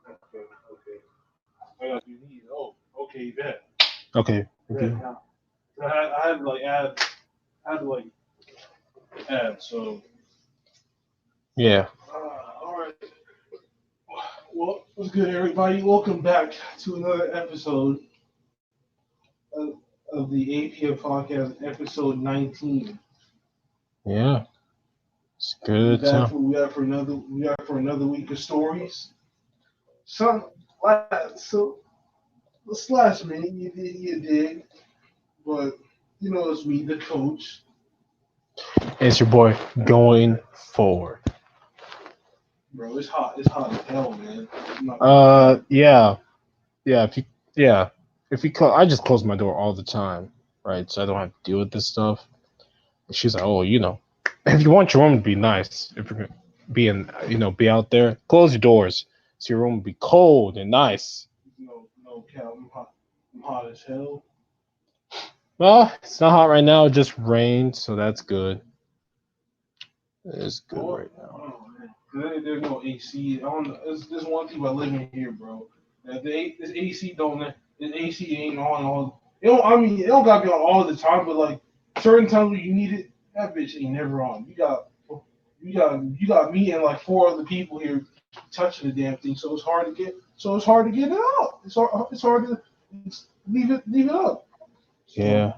Okay. I got you need. Oh, okay, bet. Okay. Bet. Okay. Now, I had to like add. I had to like add. So, Yeah. all right. Well, what's good, everybody? Welcome back to another episode of, of the APF podcast, episode 19. Yeah. It's We good back to. for another week of stories. Some so this last minute you did, but you know it's me, the coach. It's your boy going forward. Bro, it's hot. It's hot as hell, man. I'm not gonna lie. Yeah. Yeah. Yeah. If you I just close my door all the time, right? So I don't have to deal with this stuff. And she's like, oh, if you want your room to be nice, if you're gonna be be out there, close your doors so your room will be cold and nice. No, Cal. I'm hot. I'm hot as hell. Well, it's not hot right now. It just rained, so that's good. It's good Or right now. oh man, there's no AC. I don't know. There's one thing about living here, bro. That this AC don't. This AC ain't on all. It don't. I mean, it don't gotta be on all the time, but like certain times when you need it, that bitch ain't never on. You got me and like four other people here touching the damn thing, so it's hard to get. So it's hard to get it out. It's hard to leave it up. So, Yeah.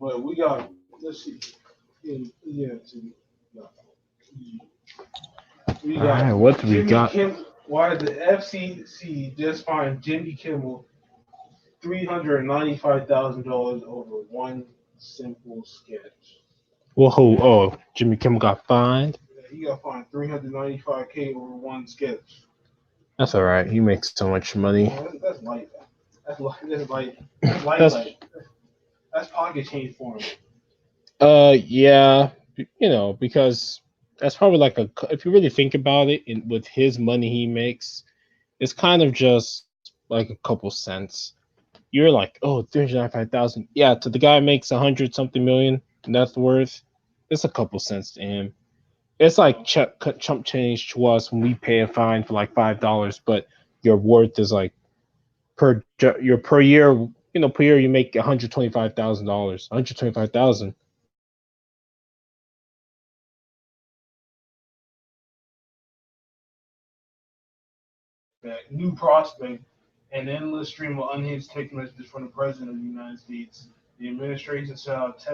but we got. Let's see. Yeah. See, we All right. got What do we Jimmy got? Kimmel. Why the FCC just fined Jimmy Kimmel $395,000 over one simple sketch? Well, who? Oh, Jimmy Kimmel got fined. Yeah, he got fined 395K over one sketch. That's all right. He makes so much money. That's light. That's light. That's light. That's light. That's Light. That's pocket change for him. yeah, because that's probably like if you really think about it, with his money he makes, it's kind of just like a couple cents. You're like, oh, 395,000. Yeah, to the guy who makes 100 something million net worth, it's a couple cents to him. It's like chump change to us when we pay a fine for like $5, but your worth is like your per year. Per year you make $125,000. 125,000. That new prospect, an endless stream of unhinged text messages from the President of the United States. The administration sent out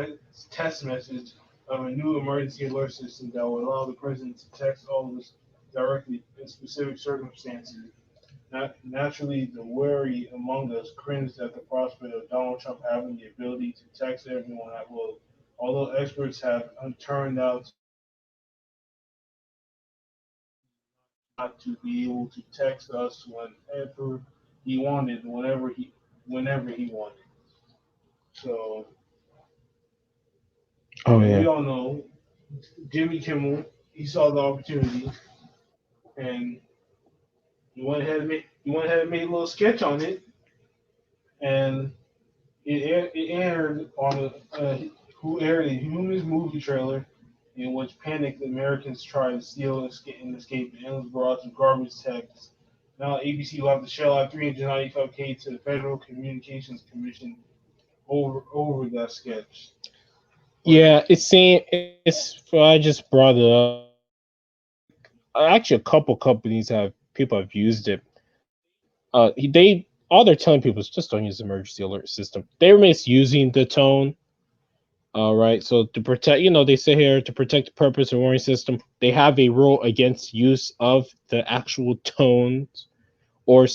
test message of a new emergency alert system that will allow the President to text all of us directly in specific circumstances. Naturally, the wary among us cringed at the prospect of Donald Trump having the ability to text everyone at will. Although experts have turned out not to be able to text us whenever he wanted, whenever he wanted. So, Oh and we yeah. all know Jimmy Kimmel. He saw the opportunity, and he went ahead and made a little sketch on it, and it aired on who aired a humorous movie trailer in which panicked Americans tried to steal and escape an endless barrage of garbage text. Now ABC will have to shell out 395K to the Federal Communications Commission over that sketch. But Yeah, it's. I just brought it up. Actually, a couple companies have people have used it. They all they're telling people is just don't use the emergency alert system. They were misusing the tone. All right, so to protect, they say here to protect the purpose of warning system, they have a rule against use of the actual tones or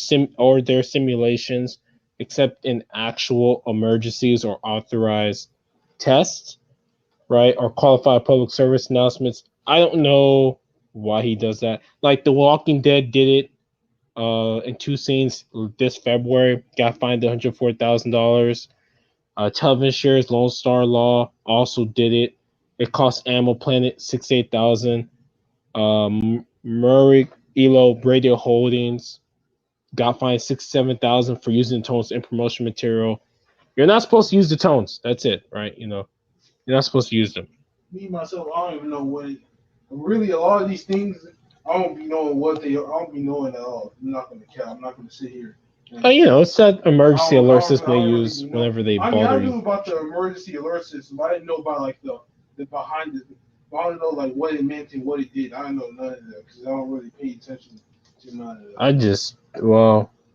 their simulations, except in actual emergencies or authorized tests, right? Or qualified public service announcements. I don't know why he does that. Like The Walking Dead did it in two scenes this February, got fined $104,000. Television shares Lone Star Law also did it. It cost Animal Planet 68,000. Murray Elo Radio Holdings got fined 67,000 for using tones in promotion material. You're not supposed to use the tones. That's it, right? You're not supposed to use them. me myself, I don't even know what. Really, a lot of these things, I don't be knowing what they. I don't be knowing at all. I'm not gonna count. I'm not gonna sit here. It's that emergency alert system I they don't really use be know. whenever they I mean, I bother you. knew about the emergency alert system. But I didn't know about like the behind the. I don't know like what it meant and what it did. I don't know none of that because I don't really pay attention to none of that.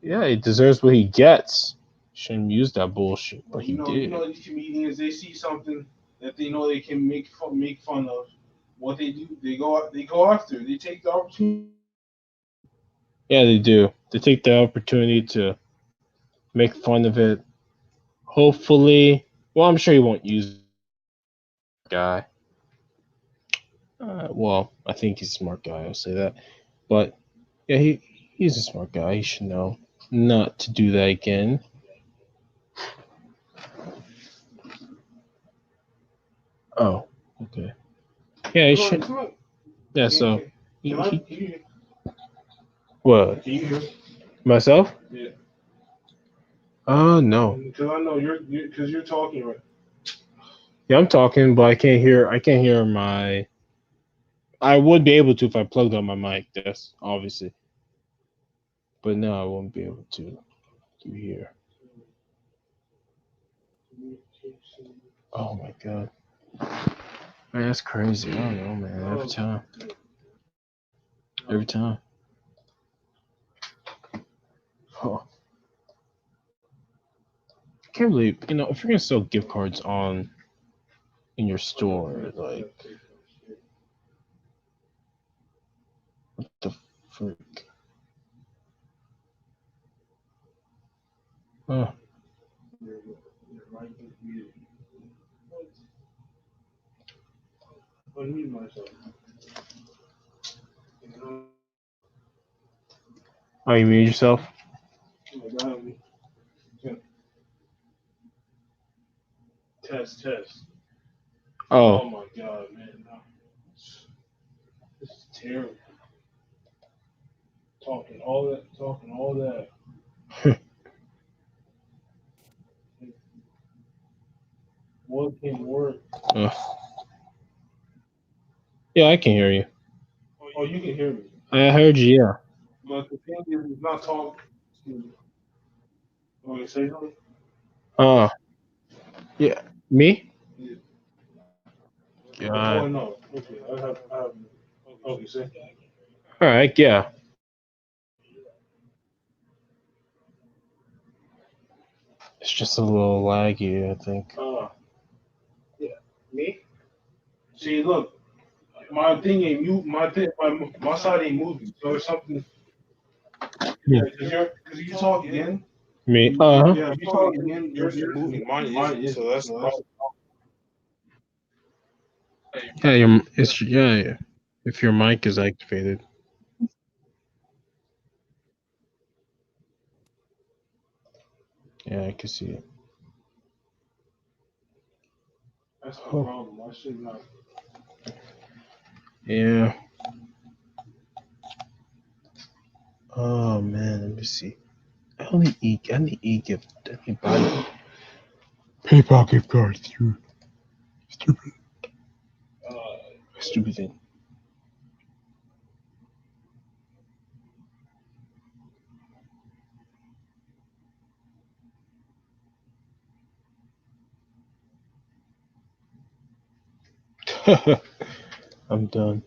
Yeah, he deserves what he gets. Shouldn't use that bullshit, but But he you did. know these comedians. They see something that they know they can make fun of. What they do, they go after. They take the opportunity. Yeah, they do. They take the opportunity to make fun of it. Hopefully, well, I'm sure he won't use guy. I think he's a smart guy. I'll say that. But yeah, he's a smart guy. He should know not to do that again. Oh, okay. Yeah, he should. Yeah. So he, Can I? he what Can you hear? myself? Yeah. Oh no. Because I know because you're talking right. Yeah, I'm talking, but I can't hear. I can't hear my. I would be able to if I plugged on my mic. That's obviously, but no, I won't be able to hear. Oh my god, man, that's crazy. I don't know, man. Every time. Oh, I can't believe if you're gonna sell gift cards on in your store, like what the frick? Oh, Unmute myself. oh, you mute yourself? Test. Oh, Oh my god, man. No. This is terrible. Talking all that. What can work? uh, yeah, I can hear you. Oh, you can hear me. I heard you. Yeah. But the thing is, it's not talk. Okay, say something. Uh, yeah. Me? Yeah. Oh God. no. Okay, I have. Okay, say. All right. Yeah. It's just a little laggy, I think. Yeah. Me? See, look, my thing ain't mute. My side ain't moving. So it's something. Yeah, because you talk again. Me? Uh huh. Yeah, if you talk again, yours is moving. Mine isn't. So that's the problem. Yeah, yeah. If your mic is activated. Yeah, I can see it. That's the Oh, problem. I should not. yeah. Oh man, let me see. I only e gift. I need buy PayPal gift cards through stupid stupid thing. I'm done.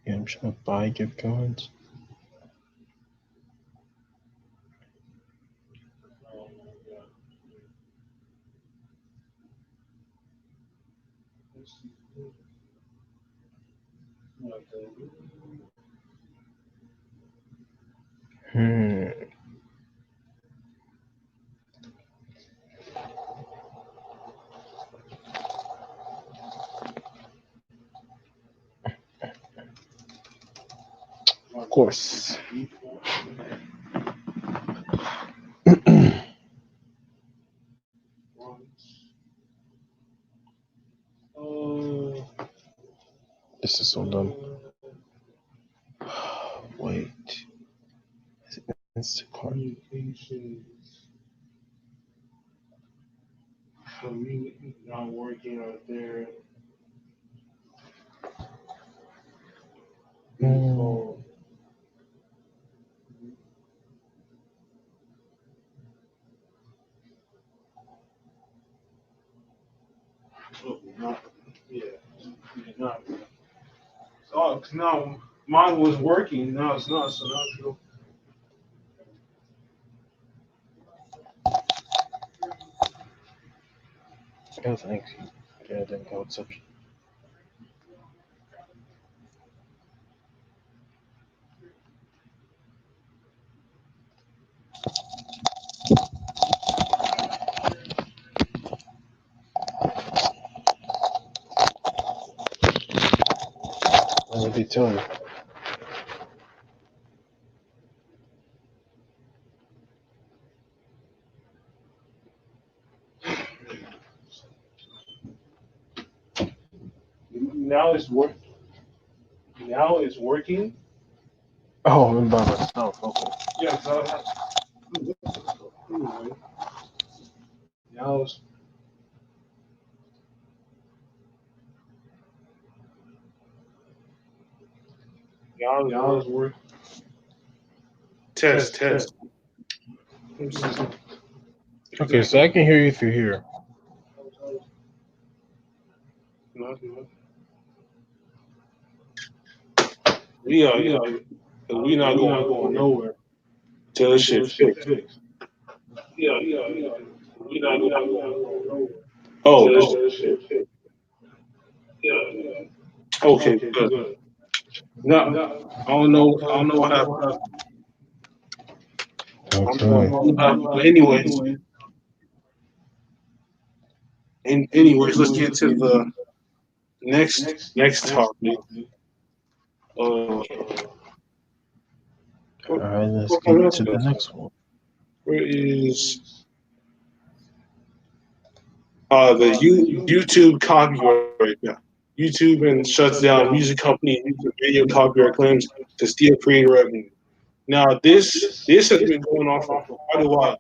Yeah, I'm trying to buy gift cards. Hmm. Of course. This is so dumb. Wait. Instacart. So you not working out there. So, not, yeah, not. So, 'cause now mine was working. Now it's not. So now it's go. Oh, thanks. Yeah, I didn't know what's up. What did he tell you? Now it's work. Now it's working. Oh, I'm by myself. Okay. Yeah. So anyway, now it's now it's working. Test. Okay, so I can hear you through here. We not going nowhere till this until shit this shit fixed. fixed. Yeah. We not going nowhere Oh, until this shit fixed. Yeah. okay, Okay, good. good. No, No, I don't I know. don't I don't know. know I what don't know happened. what happened. I don't Okay. know what happened. But anyways, Anyway, let's get to the next topic. topic. Uh, All right, let's what get else? to the next one. Where is the You YouTube copyright now? YouTube and shuts down music company using video copyright claims to steal creator revenue. Now this has been going on for quite a while,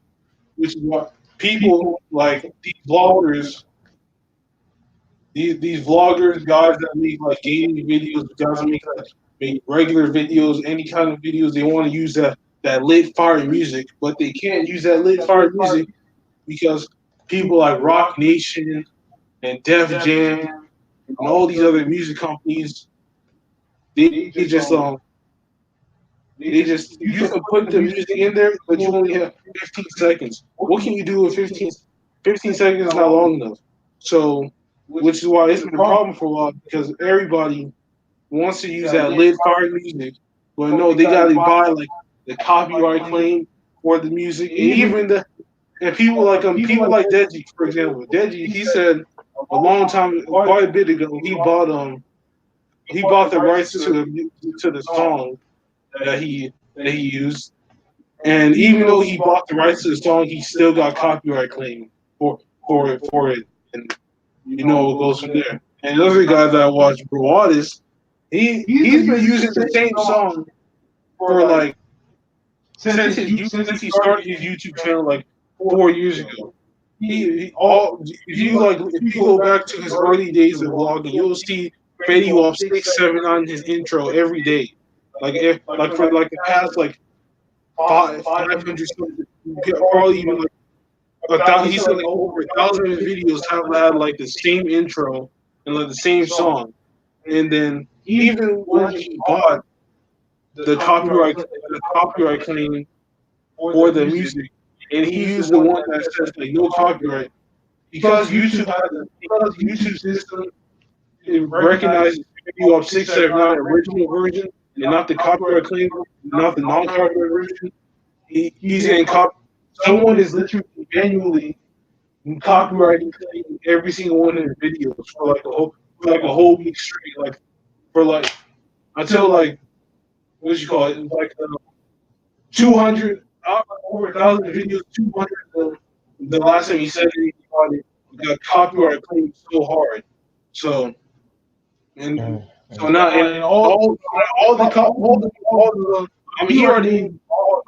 which is what people like these bloggers, these vloggers, guys that make like gaming videos, guys that make regular videos, any kind of videos, they want to use that lit fire music, but they can't use that lit fire music because people like Rock Nation and Def Jam and all these other music companies, they just you can put the music in there, but you only have 15 seconds. What can you do with 15 seconds is not long enough. So, which is why it's been a problem for a while because everybody wants to use that lit fire music, but no, they got to buy like the copyright claim for the music, and even the and people like Deji, for example. Deji, he said a long time, quite a bit ago, he bought the rights to the song that he used, and even though he bought the rights to the song, he still got copyright claim for it, and it goes from there. And the other guy that I watched, Broadis, he's been using the same song for like since he started his YouTube channel like 4 years ago. He all if you go back to his early days of vlogging, you'll see Fetty Wap 679 on his intro every day. Like if like for like the past like 500 something, probably even like he said like over 1,000 of his videos have had like the same intro and like the same song. And then even when he bought the copyright claim for the music, and he used the one that says like no copyright because YouTube system it recognizes you of 679 original version and not the copyright claim, not the non-copyright version. He's getting someone is literally manually copyrighting claiming every single one of his videos for like a whole week straight, like for like until like what you call it, like 200 over 1,000 videos, 200. The last time he said it, he got copyright claimed so hard. So and so now and all the I mean he already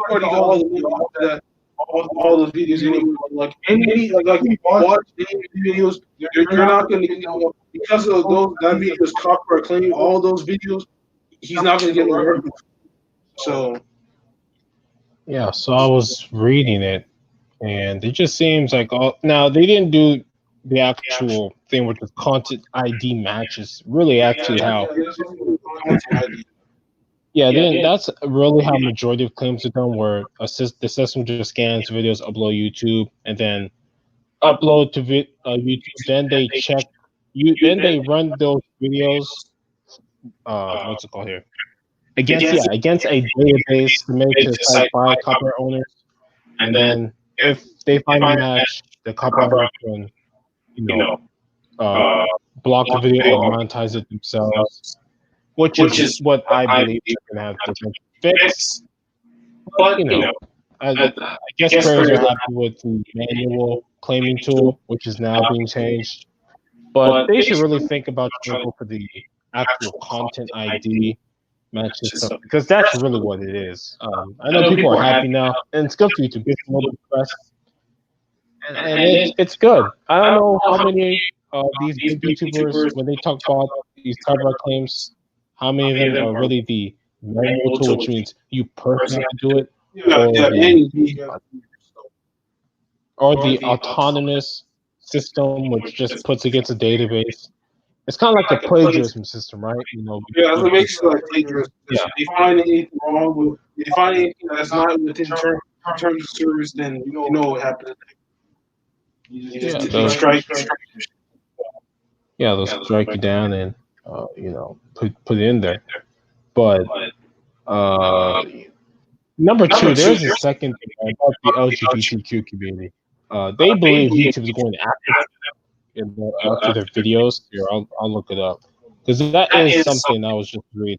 got all the money off that all those videos anymore. Like like if you watch any videos, you're not gonna because of those that video is copyright claim. All those videos, he's not gonna get any revenue. So Yeah, so I was reading it, and it just seems like now they didn't do the actual thing with the content ID matches. Really, actually, how yeah, then that's really how majority of claims are done. Where the system just scans videos, upload YouTube, and then upload to YouTube. Then they check you. Then they run those videos. What's it called here? Against a database submitted to the site by copyright owners, and then if they find a match, the copyright owner can uh, block the video or monetize it themselves, which is what I believe they're gonna have to fix. But I guess creators are happy with the manual claiming tool, which is now being changed. But they should really think about trying to go for the actual content ID match system because that's really what it is. I know people are happy now, and it's good for you to get a little bit press, and it's good. I don't know how many of these big YouTubers when they talk about these copyright claims, how many of them are really the manual tool, which means you personally have to do it, or the autonomous system, which just puts against a database. It's kind of like the plagiarism system, right? that's what makes it like dangerous. If they find anything wrong with, if they find anything that's not within terms of service, then you know what happens. You just strike. Yeah, they'll strike you down and put it in there. But uh, number two, there's a second thing about the LGBTQ community. They believe YouTube is going after their videos. Here, I'll look it up because that is something I was just reading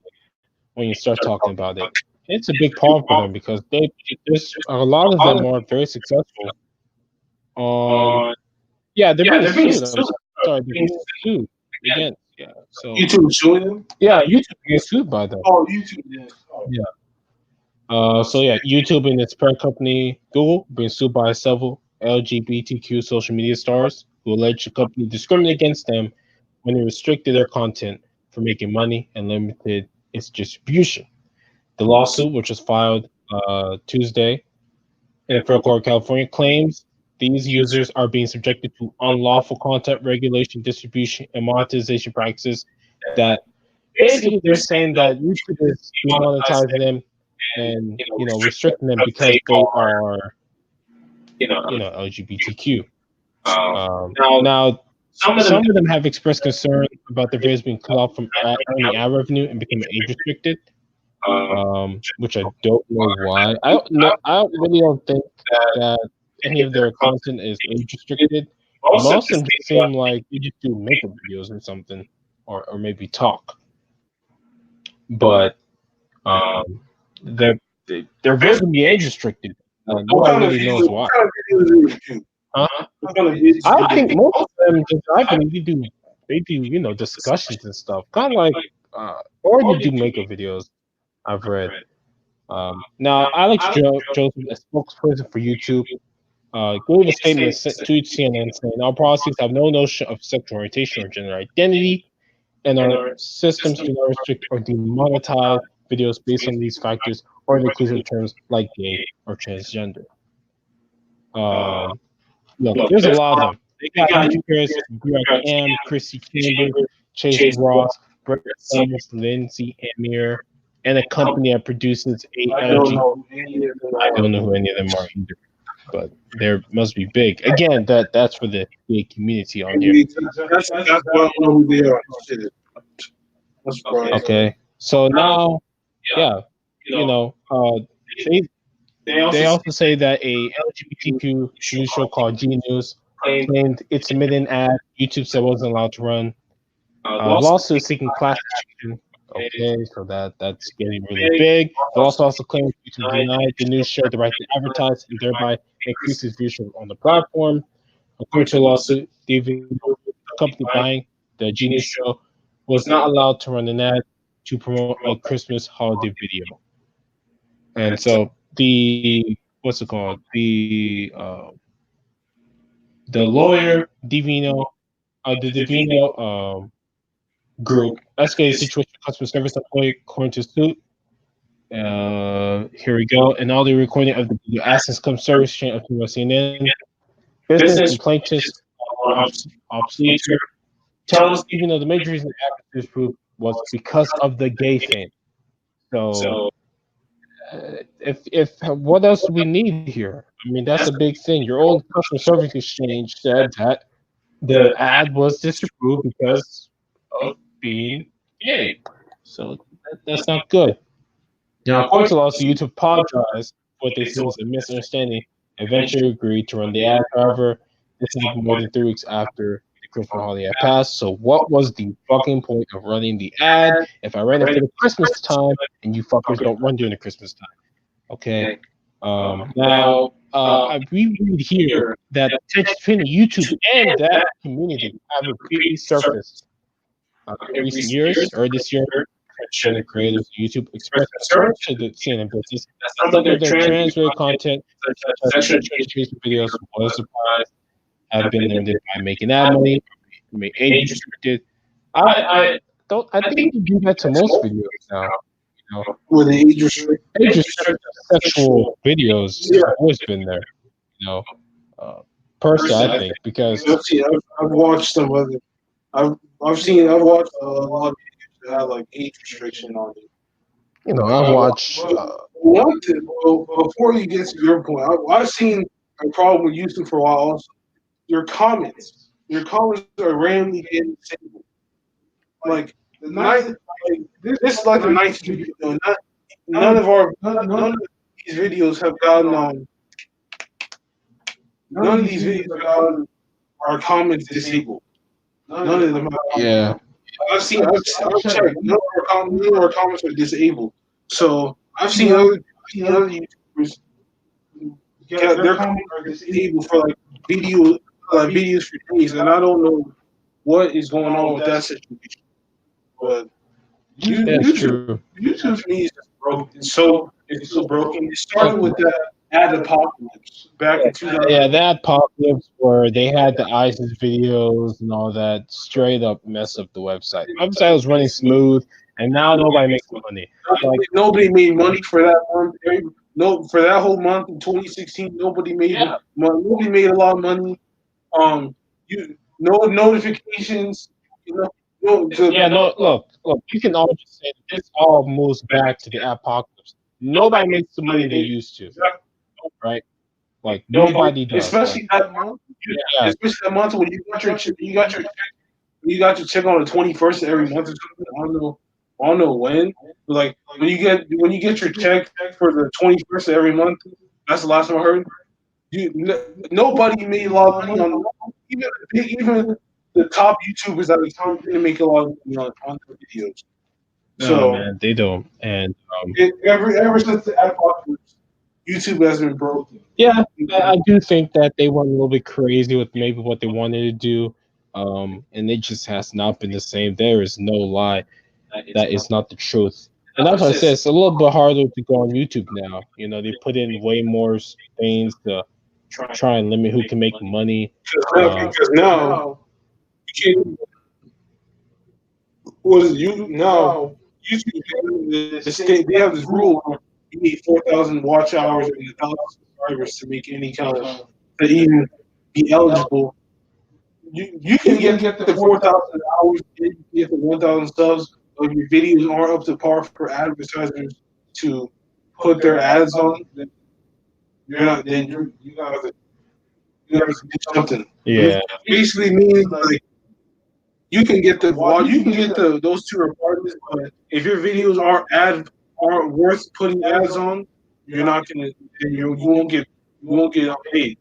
when you start talking about it. It's a big problem for them because there's a lot of them are very successful on. Yeah, they're being sued. I'm sorry, they're being sued again. Yeah, so YouTube suing them. yeah, YouTube being sued by them. Oh, YouTube. Yeah. So yeah, YouTube and its parent company Google being sued by several LGBTQ social media stars who allege the company discriminated against them when it restricted their content for making money and limited its distribution. The lawsuit, which was filed Tuesday in a federal court of California, claims these users are being subjected to unlawful content regulation, distribution, and monetization practices that basically they're saying that YouTube is demonetizing them and restricting them because they are LGBTQ. Now some of them have expressed concern about their videos being cut off from earning ad revenue and becoming age restricted, which I don't know why. I don't know. Really don't think that any of their content is age restricted. Most of them just seem like they just do makeup videos or something, or maybe talk. But they're they're visibly age restricted. Nobody really knows why. Huh? I think most of them just I believe they do discussions and stuff, kind of like or they do makeup videos. I've read. Now Alex Joseph, a spokesperson for YouTube, gave a statement to CNN saying our policies have no notion of sexual orientation or gender identity, and our systems do not restrict or demonetize videos based on these factors or the inclusive terms like gay or transgender. Look, there's a lot of them. They got YouTubers, Greg M, Chrissy Chambers, Chase Ross, Brett Summers, Lindsay Amir, and a company that produces ALG. I don't know who any of them are either, but they must be big. Again, that's for the gay community on here. That's why I don't know who they are. Okay, so now, yeah, they also say that a LGBTQ news show called G News claimed it submitted an ad YouTube said wasn't allowed to run. Lawsuit seeking class action. Okay, so that's getting really big. The lawsuit also claims YouTube denied the news show the right to advertise and thereby increase its viewership on the platform. According to the lawsuit, the company buying the G News show was not allowed to run an ad to promote a Christmas holiday video. And so the what's it called? The lawyer Divino, the Divino group escalated situation with customer service employee according to suit. Here we go. And all the recording of the video assets come service chain of CNN. Business and plaintiffs were obsolete. Tells even though the major reason the actors proof was because of the gay thing. So if what else do we need here? I mean, that's a big thing. Your old customer service exchange said that the ad was disapproved because of being gay. So that's not good. Now, according to lawsuit, YouTube apologized for what they said was a misunderstanding. Eventually agreed to run the ad. However, this is more than 3 weeks after the Christmas holiday had passed. So, what was the fucking point of running the ad if I ran it for the Christmas time and you fuckers don't run during the Christmas time? Okay. Now, we read here that tensions between YouTube and that community have repeatedly surfaced in recent years, or this year. Transgender creators of YouTube expressed concern to the CNN business that some of their trans-related content, such as sexual education videos, was surprised, have been limited by making ad money, made age restricted. I don't. I think you do that to most videos now. You know, with the age restriction. age restricted sexual videos have always been there. You know, uh, personally, I think because I've watched some other. I've watched a lot of videos that have like age restriction on it. I've watched. One thing, well, before you get to your point, I've seen a problem with YouTube for a while. Also, your comments are randomly getting disabled. Like the night, like, this is like the 19th video. None of these videos have gotten none of these videos have gotten our comments disabled. None of them. Yeah. I've checked. None of our comments are disabled. So I've seen other YouTubers get their comments are disabled for like videos for days, and I don't know what is going on with that situation. But That's true. YouTube to me is just broken. It's so broken. It started with that ad apocalypse back in 2000. Yeah, that apocalypse where they had the ISIS videos and all that straight up mess up the website. The website was running smooth, and now nobody makes money. Like Nobody made money for that month. No, for that whole month in 2016, nobody made nobody made a lot of money. No notifications. You know, yeah, no, look, you can all just say that this all moves back to the apocalypse. Nobody makes the money they used to, right? Like nobody does. Especially that month. Yeah, Especially that month when you got your check on the 21st every month or something. I don't know when. But like when you get your check for the 21st every month, that's the last time I heard. Nobody made a lot of money on even the top YouTubers at the time didn't make a lot of money on their videos. no, So man, they don't. And ever since the apocalypse, YouTube has been broken. yeah, I do think that they went a little bit crazy with maybe what they wanted to do, and it just has not been the same. There is no lie that is not the truth. And that's why I said it's a little bit harder to go on YouTube now. They put in way more things to try and limit who can make money. Because now you can't. What is you now? YouTube they have this rule. You need 4,000 watch hours and 1,000 subscribers to make any kind of to even be eligible. You can get the 4,000 hours, you can get the 1,000 subs, but if your videos aren't up to par for advertisers to put their ads on, then you're not. Then you gotta do something. Yeah, Basically means like you can get those two requirements, but if your videos aren't worth putting ads on, you're not gonna you won't get paid.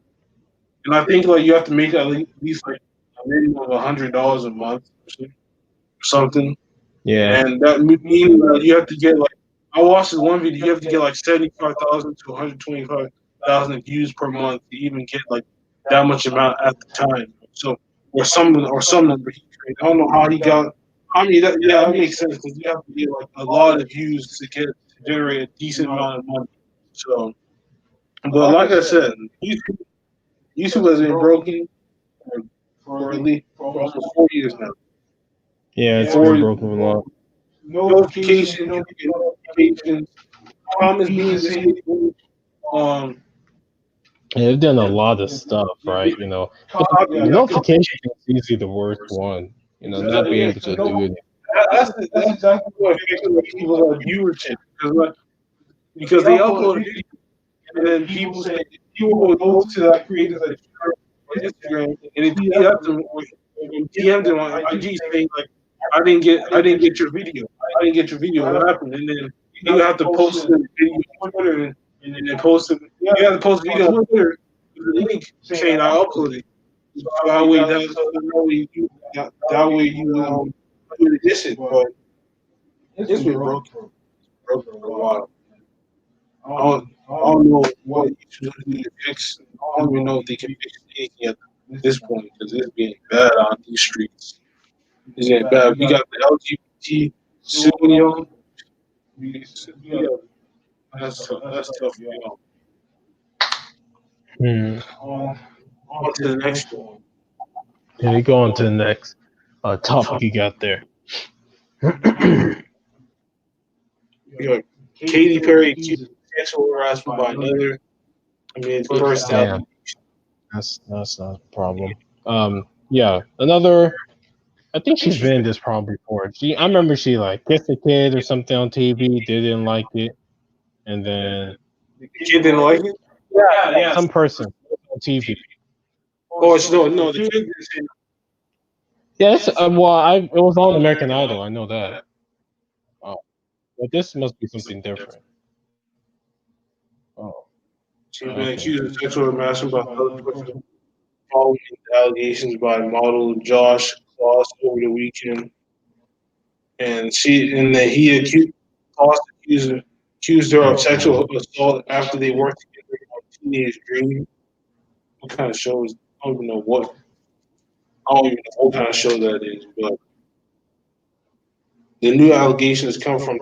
And I think like you have to make at least like a minimum of $100 a month or something. yeah, And that means that you have to get like I watched this one video. You have to get like 75,000 to 125,000 views per month to even get like that much amount at the time. So or some number. I don't know how he got. I mean, that makes sense because you have to get like a lot of views to generate a decent amount of money. So But like I said, YouTube has been broken for almost 4 years now. Yeah, it's been For broken a lot. notifications, you get notifications, comments being disabled, um, Yeah, they've done a lot of stuff, right? But copy, the yeah, notification thing is usually the worst one. Not being able to do it. that's exactly what affects people's viewership because they upload a video and then people will go to that creator like on Instagram and then DM them on IG saying like I didn't get your video. I didn't get your video. What happened? And then you have to post the video on Twitter and then post it. You have to post the video on Twitter with a link saying I uploaded. So that way you do the distance. But it's been broken for a while. I don't know what you should do to fix. I don't even know if they can fix anything at this point because it's getting bad on these streets. It's getting bad. We got the LGBT soon, yo. Yeah, that's tough. That's tough. Hmm. On to the next one. Yeah, we go on to the next topic you got there. We got Katy Perry accused of sexual harassment by another. I mean, it's first out. Damn, that's not a problem. Yeah, another. I think she's been in this problem before. I remember she like kissed a kid or something on TV. They didn't like it, and then The kid didn't like it. some person on TV. Oh, it's no. The kid didn't say Yes, it was on American Idol. I know that. Oh, but this must be something different. Oh, she's been okay. accused of sexual harassment by another person following allegations by model Josh Kloss over the weekend. And then Kloss accused her of sexual assault after they worked together on Teenage Dream. What kind of shows? I don't even know what. I don't even know what kind of show that is. But the new allegations come from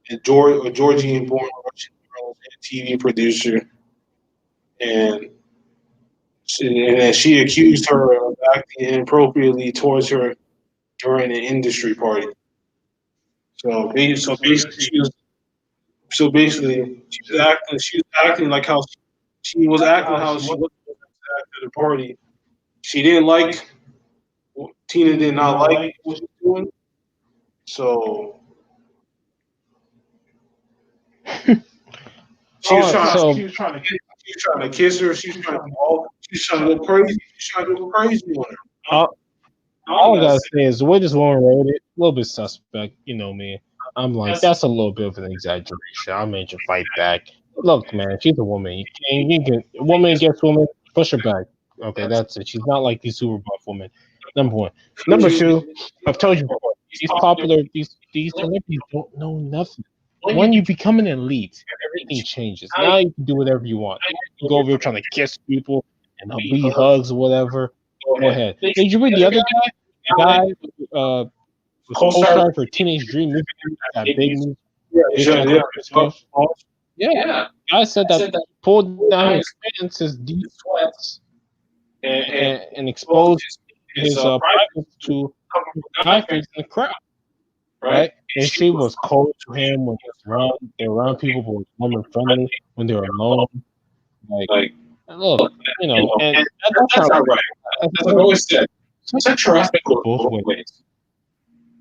a Georgian-born Russian journalist and TV producer, and she accused her of acting inappropriately towards her during an industry party. So basically, she was acting like how she was acting how she was at the party. She didn't like Tina did not like what she was doing. So she was trying So she was trying to kiss her. She was trying to go crazy. She was trying to go crazy on her. all, all I gotta say is the way this woman wrote it, a little bit suspect. You know me. I'm like, that's a little bit of an exaggeration. I made you fight back. Look, man, she's a woman. You can woman against woman, push her back. Okay, that's it. She's not like these super buff women. Number one. Number two, I've told you before, these celebrities don't know nothing. When you become an elite, everything changes. Now you can do whatever you want. You go over here trying to kiss people and be hugs or whatever. Go ahead. Did you read the other guy? The guy was co-star for Teenage Dream movie, that big movie. Yeah, guy said that pulled down his pants, his deep sweats, and exposed his privates to guy friends in the crowd, right? And she was cold to him when he was around. They were around people, but was woman friendly when they were alone. Like, look, and that's not right. As I've always said, sexual harassment goes both ways,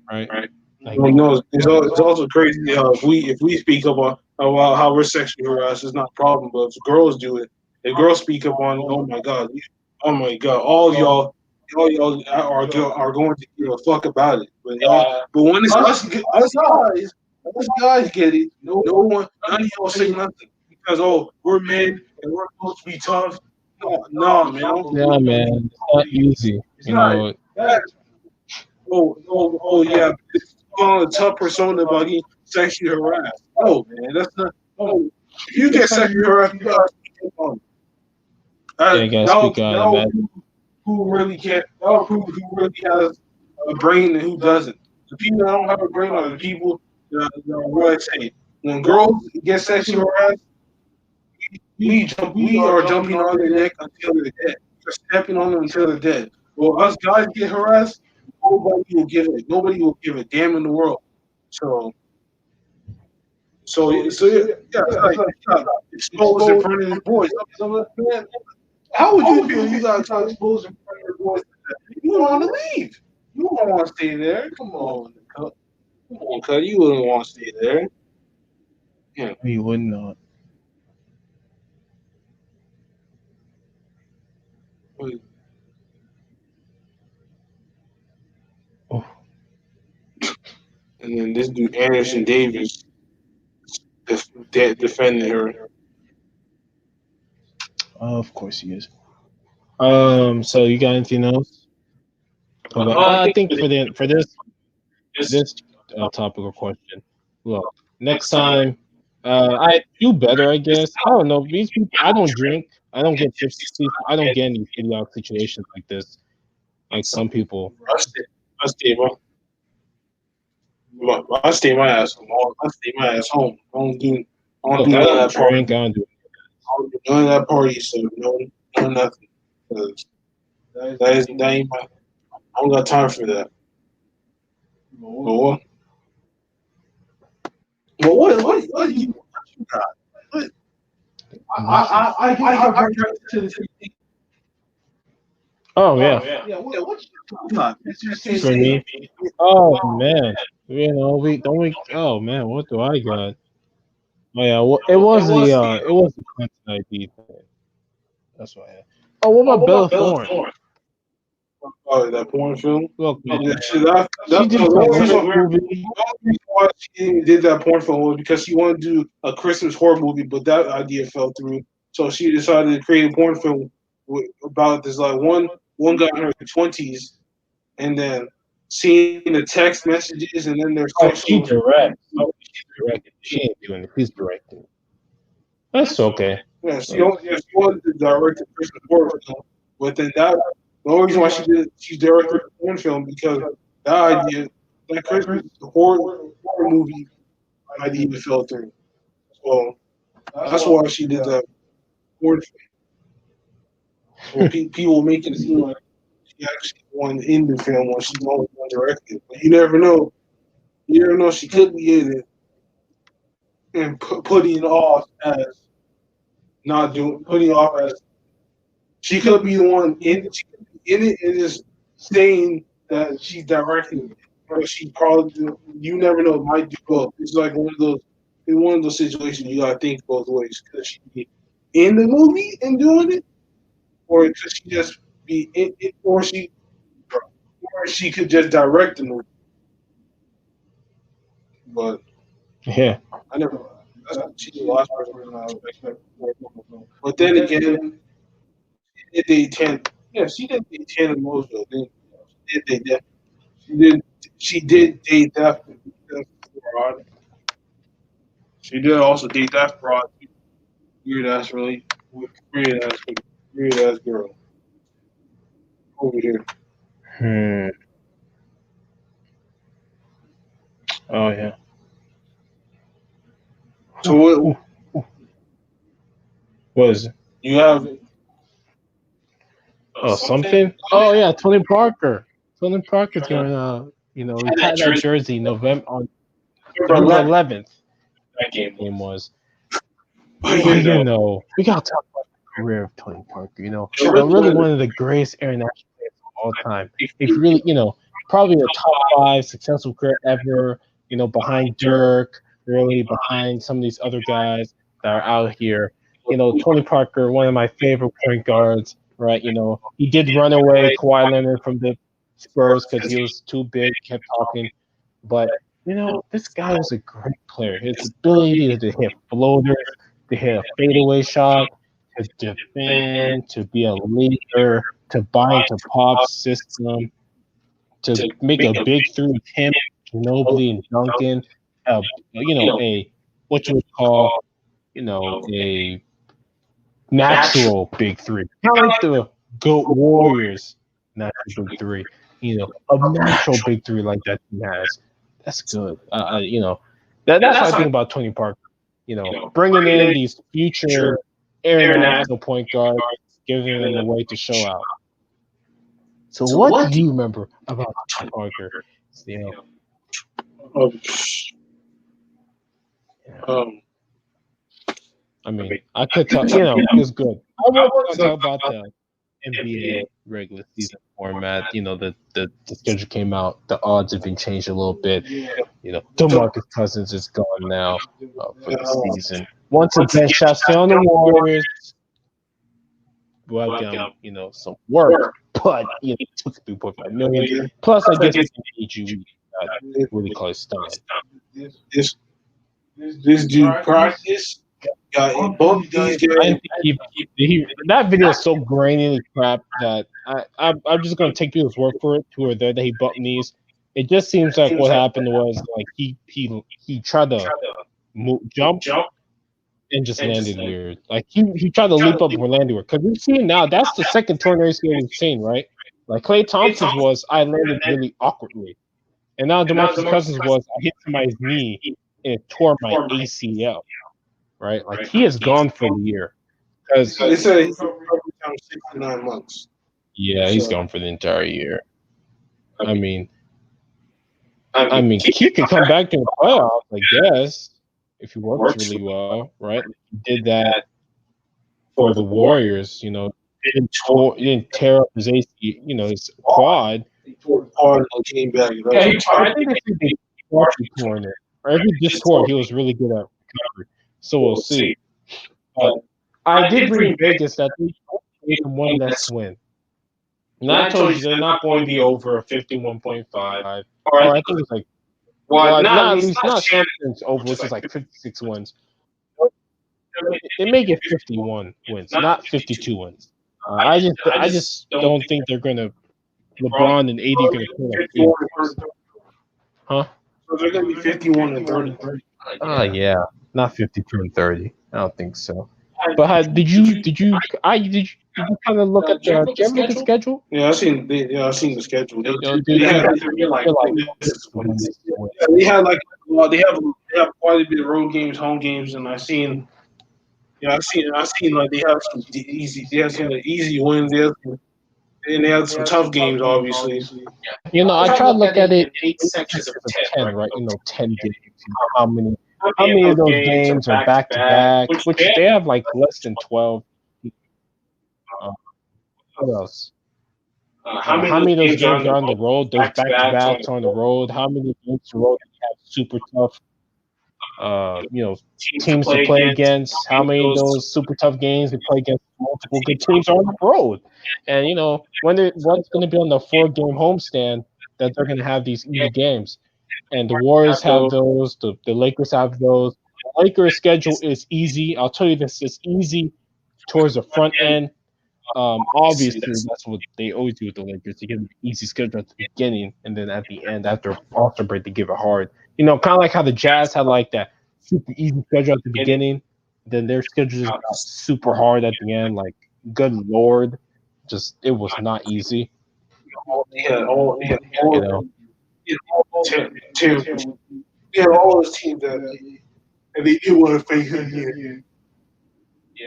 right? Like, No, it's also crazy how if we speak about how we're sexually harassed, it's not a problem. But if girls do it, if girls speak up on, oh my god, all y'all are going to give a fuck about it. But when it's us guys get it. No one, none of y'all say nothing because we're men and we're supposed to be tough. No, man. yeah, man, it's not easy. Yeah, on a tough persona about getting sexually harassed. No, man, that's not. No, if you get sexually harassed, you gotta speak on it. Yeah, you gotta speak on it, man. Who really can't? That'll prove who really has a brain and who doesn't. The people that don't have a brain are the people that what I say. When girls get sexually harassed, we are jumping on their neck until they're dead. We're stepping on them until they're dead. Well, us guys get harassed, nobody will give a damn in the world. So it's like exposed in front of the boys. Man, how would you feel? You got exposed in front of the boys. You don't want to leave. You don't want to stay there. Come on, cut. You wouldn't want to stay there. Yeah. We would not. Oh, And then this dude Anderson Davis defended her. of course he is. So you got anything else? I think for this topical question, look, next time, I do better, I guess. I don't know. These people, I don't drink. I don't get tipsy. I don't get in these idiotic situations like this. Like some people. I stay my ass home. I stay my ass home. I don't do Look, none I of don't that party. drink. I don't do. I don't do none of that party. So no nothing. 'Cause that ain't my. I don't got time for that. But what you got? What? I can to the Oh yeah, yeah. What you got? for me. Oh man, we. Oh man, what do I got? Oh yeah, well, it was the content ID thing. That's what I had. Oh, what about Bella Thorne? Oh, that porn film. Look, man, She did the horror movie. why she did that porn film was because she wanted to do a Christmas horror movie, but that idea fell through. So she decided to create a porn film about this like one guy in her 20s, and then seeing the text messages and then their Oh, she sexual. directs. Oh, she directed. She ain't doing it. He's directing. That's okay. Yeah, she wanted to direct a Christmas horror film, but then the only reason why she directed a porn film because that Christmas horror movie idea fell through. So that's why she did that porn film. Well, people making it seem like she actually won in the film when she's the only one directed. But you never know. You never know. She could be in it and putting it off as not doing, putting it off as she could be the one in it and just saying that she's directing it. But she probably you never know, might do both. It's like one of those situations you gotta think both ways. Could she be in the movie and doing it? Or could she just be in it or she could just direct the movie. But Yeah. I never she's the last person I expect. But then again, she did date 10. Yeah, she did date 10 in Mosville. She did date that. She did date that broad. She did also date that broad. Weird ass, really. Weird ass girl. Over here. Hmm. Oh yeah. So what What is it? you have Oh, something? Oh yeah, Tony Parker. Tony Parker's going retire that jersey November 11th. that Game was. But But we gotta talk about the career of Tony Parker. Really one of the greatest international players of all time. If really, probably a top 5 successful career ever. Behind Dirk, really behind some of these other guys that are out here. Tony Parker, one of my favorite point guards. Right? He did run away Kawhi Leonard from the Spurs because he was too big. Kept talking, but this guy was a great player. His ability to hit floaters, to hit a fadeaway shot, to defend, to be a leader, to buy into Pop's system, to make a big three with him, Ginobili, and Duncan. A what you would call, a natural big three, kind of like the GOAT Warriors natural big three. A natural big three like that team has. That's good. That's what I think about Tony Parker. Bringing in these future international point guard, giving them a way to show out. So what do you remember about Tony Parker? You know, Um, yeah. um, I mean, I could tell. You know, it was good. I was going to talk about the NBA regular season format. You know, the schedule came out. The odds have been changed a little bit. You know, DeMarcus Cousins is gone now for the season. Once again, shots stay on the Warriors. We'll have them, you know, some work, but you know, it took 3.5 million. Plus, I guess we can age you really close stand. this this dude practice got both these I guys. didn't think that video is so grainy crap that I'm just gonna take people's word for it who are there that he bumped knees. It just seems like what happened was like he tried to jump and just landed weird. Like he tried to leap up and landed weird. Because we've seen now that's the second tornado scale we've seen, right? Like Klay Thompson's was I landed really awkwardly, and now DeMarcus Cousins was I hit somebody's knee and it tore my ACL. Right, like he is gone for the year. Because They said he's recovered down 6 to 9 months. yeah, he's gone for the entire year. I mean, he could come back to the playoffs, I guess, if he works really well, right? He did that for the Warriors, you know. He didn't tear up his AC, you know, his quad. Hard and came back. Yeah, I think they said they partially torn it, or if he just tore it, he was really good at recovery. So we'll see. But I did read Vegas that they gave him one less win. And I told you they're not going to be over 51.5, or I think it's like, well, not at least not champions over, which is like 56 wins. They may get 51 wins, not 52 wins. I just don't think they're going to. LeBron and AD going to play like 80. Huh? So they're going to be 51 and 30. Yeah, not 52 and 30. I don't think so. But did you kind of look at the? Did you ever look at the schedule? Yeah, I've seen the schedule. You know, they had like they have quite a bit of road games, home games, and I've seen like they have some easy wins. They have some tough games, obviously. You know, I try to look at it 8 sections of 10, right? You know, 10 games. You know, how many of those games are back to back? Which they have like less than 12. What else? How many of those games are on the road? Those back to backs on the road. How many games on the road have super tough? You know, teams to play against. How many of those super tough games they play against multiple good teams are on the road? And you know, what's going to be on the 4-game homestand that they're going to have these easy games. And the Warriors have those. The Lakers have those. The Lakers' schedule is easy. I'll tell you this: it's easy towards the front end. Obviously, that's what they always do with the Lakers. They give them an easy schedule at the beginning, and then at the end, after All-Star break, they give it hard. You know, kind of like how the Jazz had like that super easy schedule at the beginning, then their schedule just got super hard at the end. Like, good lord, just it was not easy. You know, all those teams that they do want to face in here.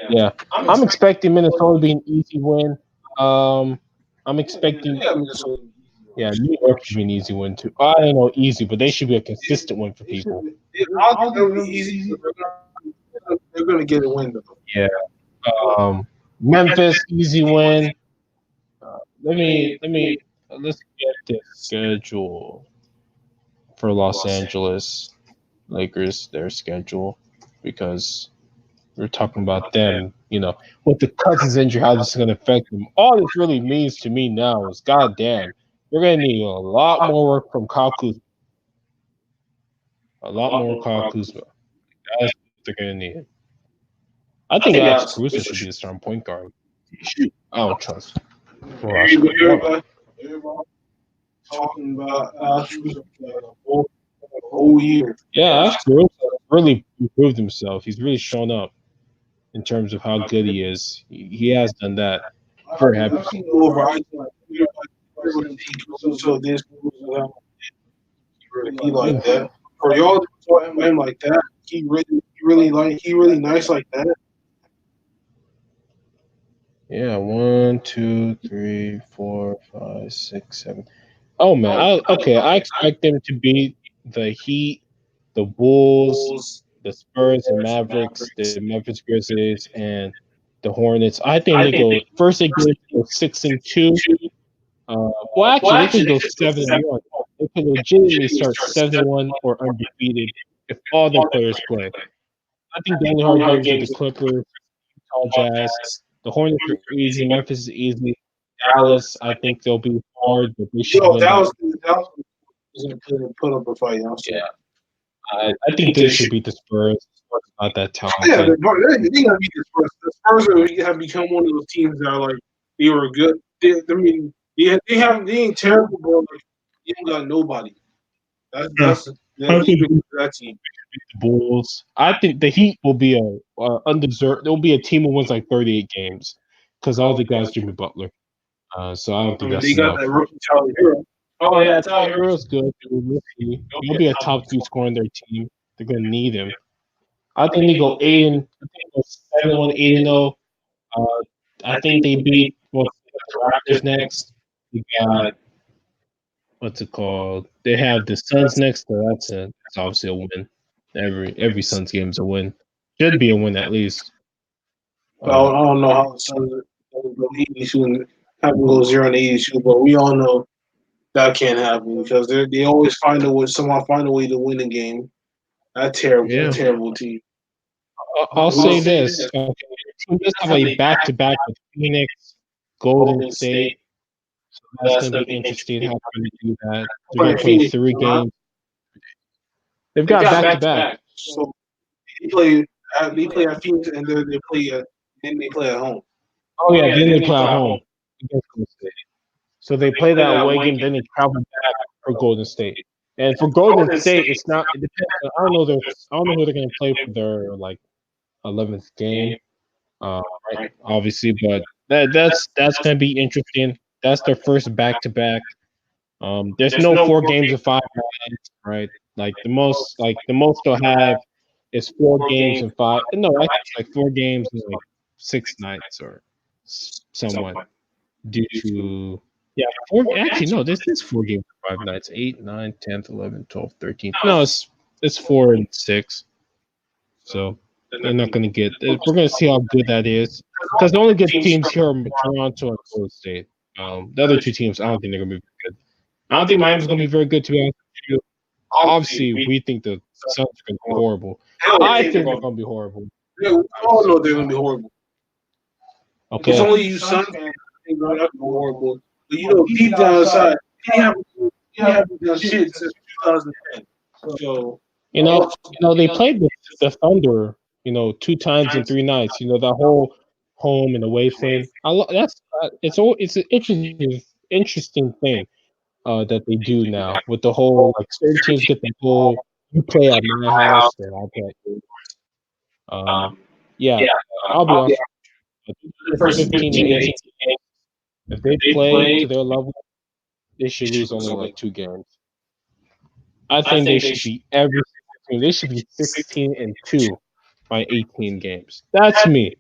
Yeah, I'm expecting Minnesota to be an easy win. I'm expecting. Yeah, New York should be an easy win too. I don't know easy, but they should be a consistent win for people. I don't think they'll be easy. They're gonna get a win though. Yeah. Memphis easy win. Let's get the schedule for Los Angeles Lakers. Their schedule, because we're talking about them. You know, with the Cousins injury, how this is going to affect them. All this really means to me now is, goddamn, they're going to need a lot more work from Kyle Kuzma. A lot more Kyle Kuzma. That's what they're going to need. I think Alex Caruso should be the starting point guard. I don't trust. Everybody talking about Alex Caruso the whole year. Yeah, Alex Caruso really improved himself. He's really shown up in terms of how good he is. He has done that. Very happy. So this he like that. For y'all to talk him like that, he really nice like that. Yeah, 1, 2, 3, 4, 5, 6, 7. Oh man, I expect them to beat the Heat, the Bulls, the Spurs, the Mavericks, the Memphis Grizzlies, and the Hornets. I think they go first. They go 6-2. Well, actually, they could go 7-1. They could legitimately start 7-1 or undefeated if all their players play. I think the only hard games are the Clippers, Utah Jazz. The Hornets are easy. Memphis is easy. Dallas, I think they'll be hard, but they should Yo, win that. Dallas is gonna put up a fight. I'll say. I think they should beat the Spurs. Spurs are not that Yeah, talented. they gotta beat the Spurs. The have become one of those teams that are like they were good. I mean, they ain't terrible, but like they don't got nobody. Yeah, That's I think that team. the Bulls. I think the Heat will be a undeserved. They'll be a team who wins like 38 games because all the guys Jimmy Butler. So I don't I think mean, that's they got enough. that rookie Tyler Hero. Oh yeah, Tyler Hero's good. We'll see. He'll be a top 2 scorer on their team. They're gonna need him. I think they go 8 and I think they go 7-1, 8-0. Uh, I think they beat the Raptors next. We got what's it called? They have the Suns next, so that's obviously a win. Every Suns game is a win. Should be a win at least. I don't know how the Suns go 82 have to go 0-82, but we all know that can't happen because they always find a way. Somehow find a way to win a game. Yeah, Terrible team. I'll say this. Team does have a back-to-back with Phoenix, Golden State. So that's going to be interesting how they're going to do that. They're going Playing to play Phoenix, 3 games. They've got back-to-back. so they play. They play at Phoenix and then they play at home. Oh yeah, then they play at home against Golden State. So they play that away game, then they travel back for Golden State. And for Golden State, it's not. It depends. I don't know who they're going to play for their like 11th game. Right, obviously, but that's going to be interesting. That's their first back-to-back. There's no 4 games of 5 nights, right? Like the most they'll have is 4 games and five. No, actually, it's like 4 games and like 6 nights or somewhat due to yeah. Four actually no, this is 4 games and 5 nights. 8, 9, 10th, 11, 12, 13. No, it's 4 and 6. So they're not going to get. We're going to see how good that is because the only good teams here are Toronto and Golden State. The other 2 teams, I don't think they're going to be good. I don't think Miami's going to be very good, to be honest with you. Obviously, we think the Suns are going to be horrible. I think they're going to be horrible. Yeah, we all know they're gonna be horrible. It's Okay. only you Suns fans think they're not horrible. But you know, deep down inside, they haven't done shit since 2010. So You know, they played the Thunder, 2 times in 3 nights. That whole home and away thing. That's it's an interesting thing that they do now with the whole like certain teams get the whole you play at my house and I play at yours. Yeah, I'll be honest. The first 15 to 18 games, if they play to their level, they should lose only like 2 games. I think they should be every. They should be 16-2 by 18 games. That's me.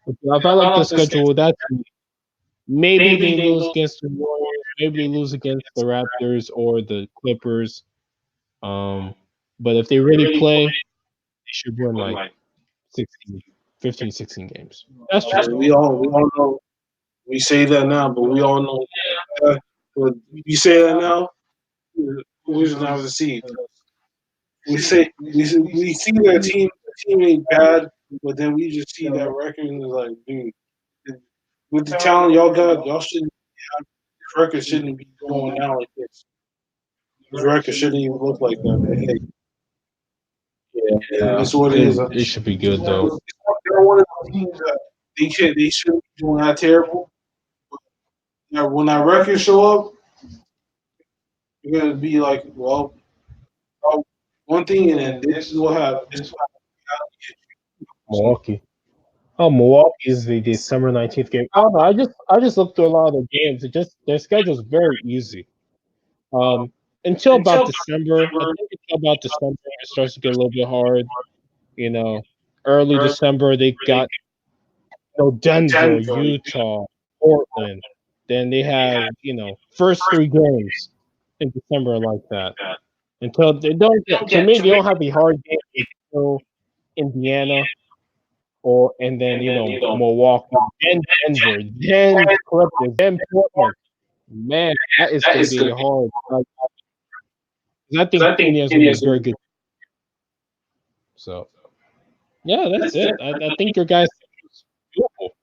If I like the schedule, that's me. Maybe they lose against the Warriors. Maybe they lose against the Raptors or the Clippers. But if they really play, they should win like 16, 15, 16 games. That's just me. we all know we say that now, but we all know but you say that now, we just have to see. We see that team ain't bad, but then we just see that record and it's like, dude, with the talent y'all got, y'all shouldn't this record shouldn't be going down like this. This record shouldn't even look like that. But hey, Yeah, it's what it is. it should be good though. They're one of those teams that they shouldn't be doing that terrible. Now, when that record show up, you're gonna be like, well, one thing, and then this is what happened. This is what happened. Milwaukee. Oh, Milwaukee is the December 19th game. I don't know. I just looked through a lot of their games. It just their schedule is very easy. Um, until about December, I think until about December it starts to get a little bit hard. You know, early December they got Denver, Utah, Portland. Then they have first 3 games in December like that. Until they don't get to me, they don't have the hard game until Indiana and then Milwaukee, then Denver, then Clippers, then Portland. Man, that is going to be hard. Like, 'cause I think Indiana's going to be a very good. So yeah, that's it. I think your guys beautiful.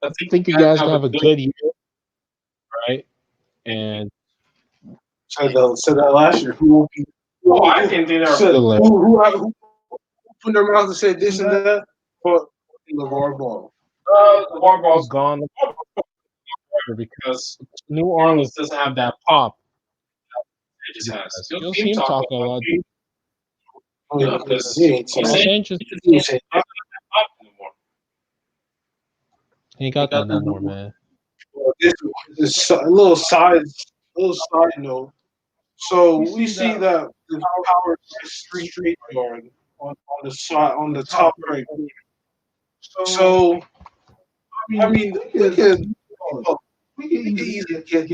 I think you guys gonna have a good year, right? And Said that last year. Who I think they are said, good. who opened their mouth and said this and that? But LeVar Ball. LeVar Ball's gone because New Orleans doesn't have that pop. It just has. You'll see him talking a lot. Because he ain't Los saying Angeles, he ain't got that no more, man. this a little side note. So we see that the power street yard on the side on the top right. So I mean we can easily get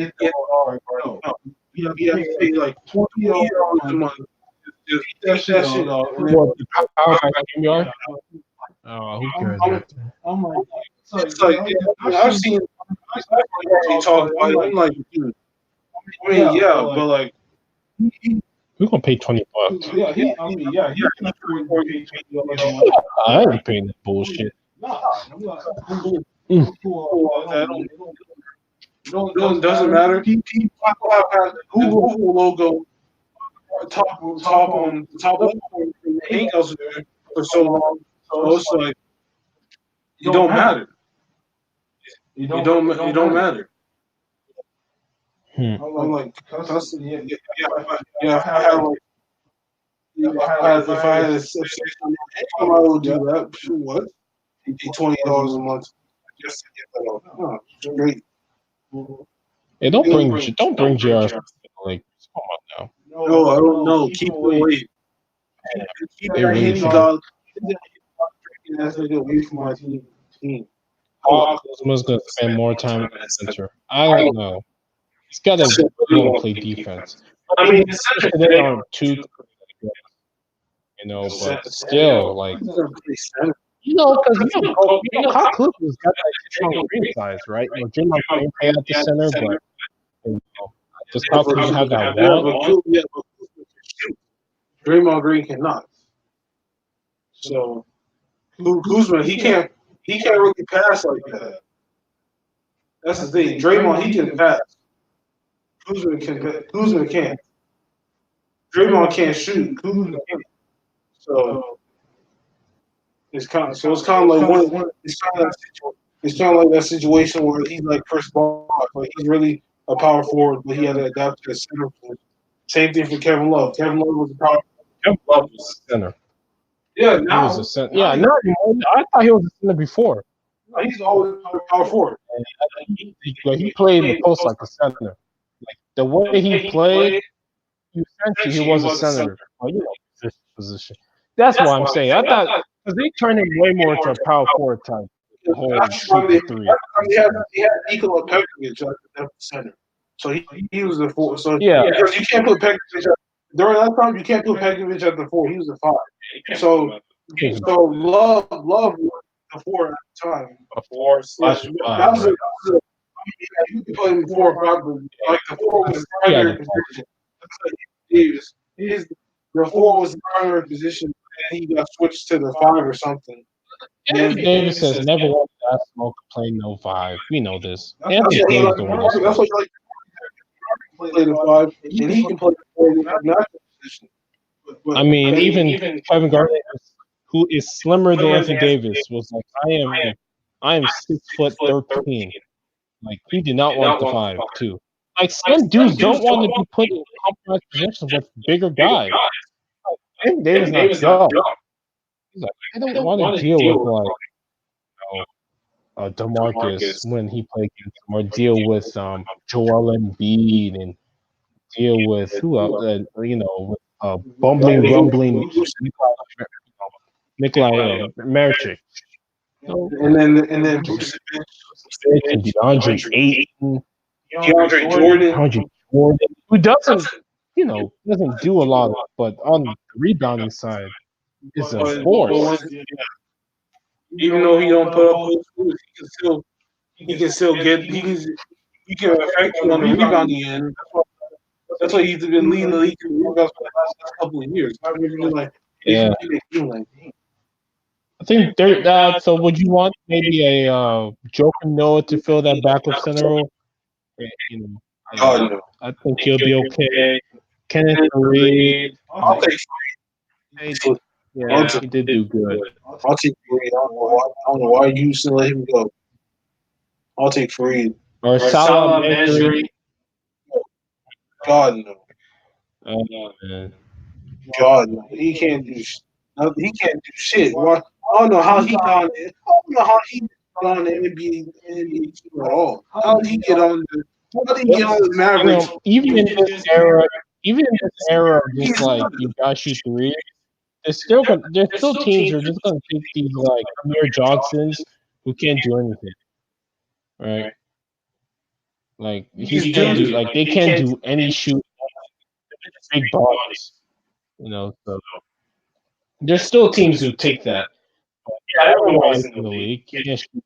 we have to pay like $20 a month. Just eat that shit up. What, the power by game yard? Oh, who cares? I'm like, It's like I've seen talk about it. I'm like, dude. I mean, yeah, but like, we're gonna pay $20. Yeah, he can afford to pay $20. I ain't paying that bullshit. Doesn't matter. People have had Google logo top on the top left corner and anything else there for so long. So it's like it don't matter. It don't matter. I'm like, yeah. If I had a section, I would do that. What? Pay $20 a month just to get that off. Oh, great. Hey, don't bring JR like, come on now. No, I don't know. Keep it away. Keep that hidden dog. That's like away from my team. Kuzma's gonna spend more time in the center. I don't know. He's got to play defense. I mean, the center today aren't too, but still, like, because Kyle Kuzma's got that strong green size, right? Draymond Green play at the center, but does Kyle Kuzma have that wall? Draymond Green cannot. So Kuzma, he can't really pass like that. That's the thing. Draymond, he can pass. Kuzma can't. Draymond can't shoot. Kuzma can't. So it's kind of like that situation where he's like Chris Paul, like he's really a power forward, but he had to adapt to the center position. Same thing for Kevin Love. Kevin Love was a power. Kevin Love was a center. Yeah, he was a center. Yeah, no, I thought he was a center before. No, he's always power forward. He played in the post like a center. Like the way he played, essentially he was a center. Position. That's what I'm saying. I thought because they turned him way more into a power forward type. The whole shooting three. He had Nikola Pekovic at the center, so he was the four. So yeah, because you can't put Pekovic during that time, you can't put Pekovic at the 4. He was the 5. So Love was the 4 at the time. A 4 slash 5. You can play him 4 or 5, but like the 4 was the primary position. That's like Davis. The 4 was the primary position, and he got switched to the 5 or something. Anthony Davis has never wanted that smoke play no 5. We know this. Anthony Davis don't want to. That's what like play the 5, and he can play the natural position. I mean, even Kevin Garnett, who is slimmer than Anthony Davis, was like, I am 6'13". Like he did not want the 5 too. Like some dudes don't want to be put in compromised positions with bigger guys. Anthony Davis not dumb. He's like, I don't want to deal with like DeMarcus when he played against him, or deal with Joel Embiid and deal with who else, bumbling, rumbling Nikolai Merchik. So, and then Bruce and DeAndre Ayton, DeAndre Jordan. DeAndre Jordan, who doesn't, doesn't do a lot, but on the rebounding side is a force. Even though he don't put up those scores, he can still get he can affect you on the rebounding end. That's why he's been leading the league in rebounds for the last couple of years. I mean, you're like, Yeah, you're like, I think there. That. So, would you want maybe a Joker Noah to fill that backup center role? You know, God no. I think he'll be okay. Kenneth Reed, I'll take I'll yeah, take he did do good. I'll take Fareed. I don't know why you still let him go. I'll take Fareed. Or Salah Mejri. God no. Oh man. God no. He can't do shit. Why? I don't know how he got on it. I don't know how he got on the NBA team at all. How did he get on the Mavericks? Even in this era of just like you got shoot three, there's still teams who are just gonna take these like Amir Johnsons who can't do anything, right? Like he These can't do dudes, like they can't do any shoot big bodies, So there's still teams who take that. Yeah, I don't know why he's in the league. He can't shoot.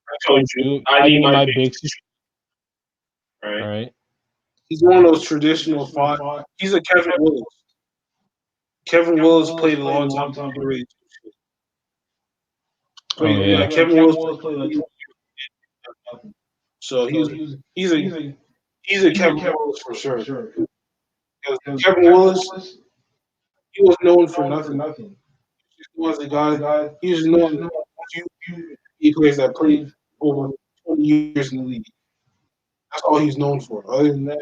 I told you, I need my bigs to shoot, right? he's one of those traditional five. He's a Kevin Willis. Kevin Willis played a long time. Oh yeah. Kevin Willis played. So he's a he's a Kevin Willis for sure. Because Kevin Willis, he was known for nothing. He was a guy. He was known for he players that played over 20 years in the league. That's all he's known for. Other than that,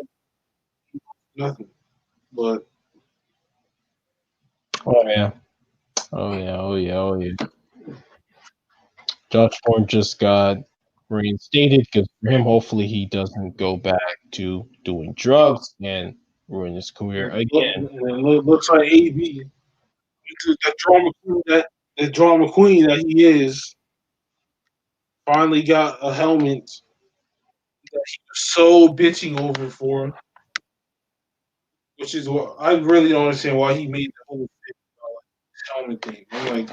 nothing. But Oh yeah. Oh yeah. Oh yeah. Oh yeah. Josh Thorne just got reinstated because for him, hopefully, he doesn't go back to doing drugs and ruin his career again. it looks like AB, the drama queen that he is, finally got a helmet that he was so bitching over for, which is what I really don't understand why he made the whole helmet thing. I'm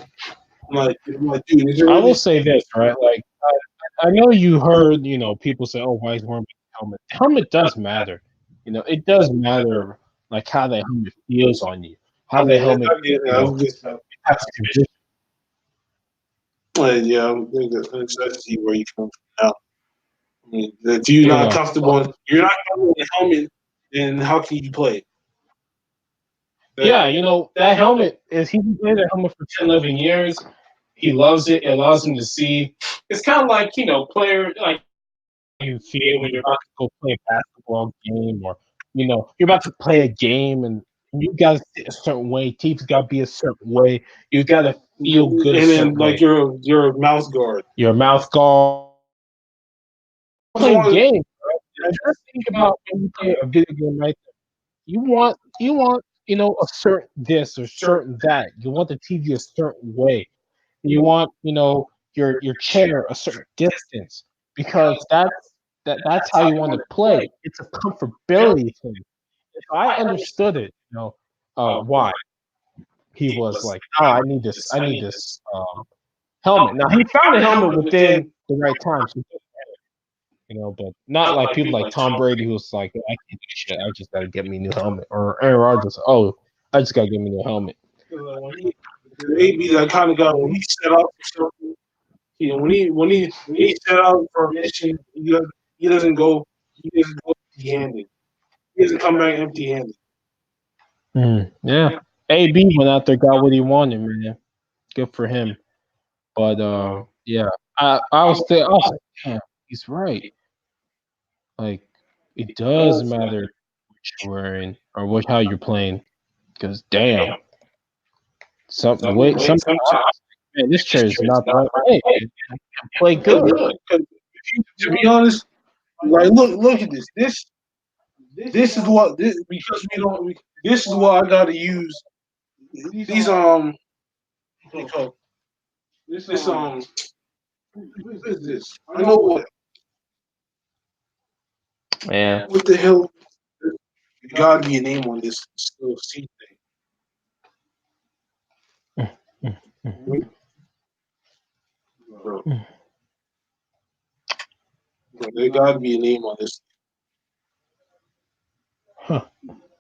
like, dude, is there I will really say this, right? Like, I know you heard, people say, "Oh, why is wearing a helmet?" The helmet does matter. It does matter, like how the helmet feels on you, how the helmet, I'm just, has condition. yeah, I'm excited to see where you come from now. I mean, if you're not comfortable, with the helmet, then how can you play? Yeah, that helmet is he played that helmet for 10, 11 years. He loves it. It allows him to see. It's kind of like, player like you feel when you're about to go play a basketball game or you're about to play a game and you gotta sit a certain way, team's gotta be a certain way, you gotta feel good a And then certain like way. your mouth guard. Your mouth guard playing Someone- games, right? And just think about when you play a video game right there. You want a certain this or certain that. You want the TV a certain way. You want, your chair a certain distance because that's how you want to play. It's a comfortability thing. So I understood it, why he was like, oh, I need this helmet. Now he found a helmet within the right time, so, but not like people like Tom Brady who's like, I can't do shit. I just gotta get me a new helmet, or Aaron Rodgers. Oh, I just gotta get me a new helmet. Maybe that kind of guy when he set out for something. When he set out for a mission, he doesn't go empty handed. He doesn't come back empty handed. Yeah, AB went out there, got what he wanted, man. Good for him. But yeah, I was like, damn, he's right. Like, it does matter what you're wearing or how you're playing. Because damn, the way man, this chair is not the right way. Man. I can't play good. To be honest, like look at this. This is what because we don't. This is what I got to use. These what do you call it? This What is this? I know what. Man. What the hell? There gotta be a name on this little C thing. Bro, there gotta be a name on this. Huh.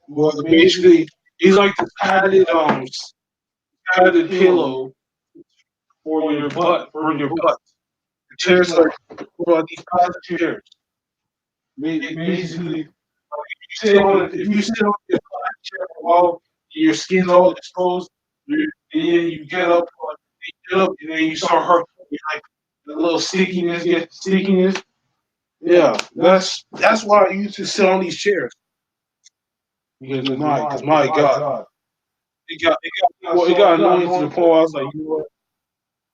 Well, basically, he's like the padded pillow for your butt. The chairs like these plastic chairs. Basically, if you sit on your chair for a while, your skin's all exposed. And then you get up, and then you start hurting. Like the little stickiness. Yeah, that's why I used to sit on these chairs. Because my God, it got annoying to the point where I was like, you know what,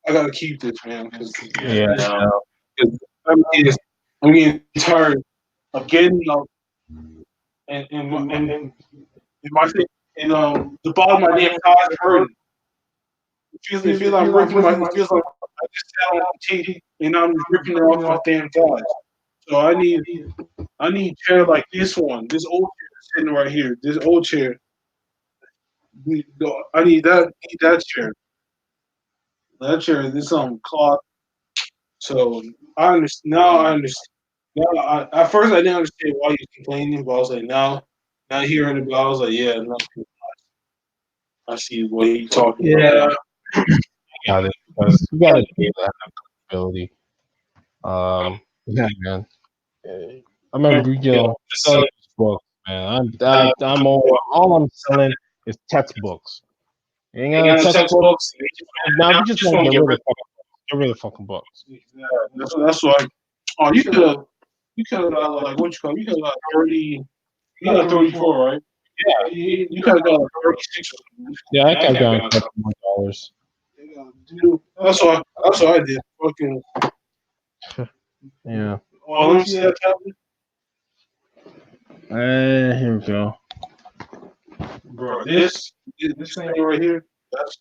I gotta keep this, man, because Yeah. I'm getting tired of getting up and my the bottom of my damn thigh is hurting. It feels like I'm ripping it feels like I just sat on the teeth and I'm just ripping it off my damn thighs. So I need chair like this one, this old chair sitting right here, this old chair. I need that chair. That chair, this cloth. So I understand now. I understand. Now, at first I didn't understand why you're complaining, but I was like, now hearing about, I was like, yeah, no, I see what he's talking about. Got it. Because you gotta be able to have ability. Yeah, man. I remember, selling these books, man. I'm all I'm selling is textbooks. You ain't got no textbooks. Now we just want to get rid of fucking books. Yeah, that's why. Oh, you could have got like what you call? You could have got 30. You got 34, right? Yeah, you could have got like 36. Yeah, I got down a couple more dollars. Dude, that's what I did. Fucking. Yeah. Oh, let me see that tablet. Here we go. Bro, this thing right here. That's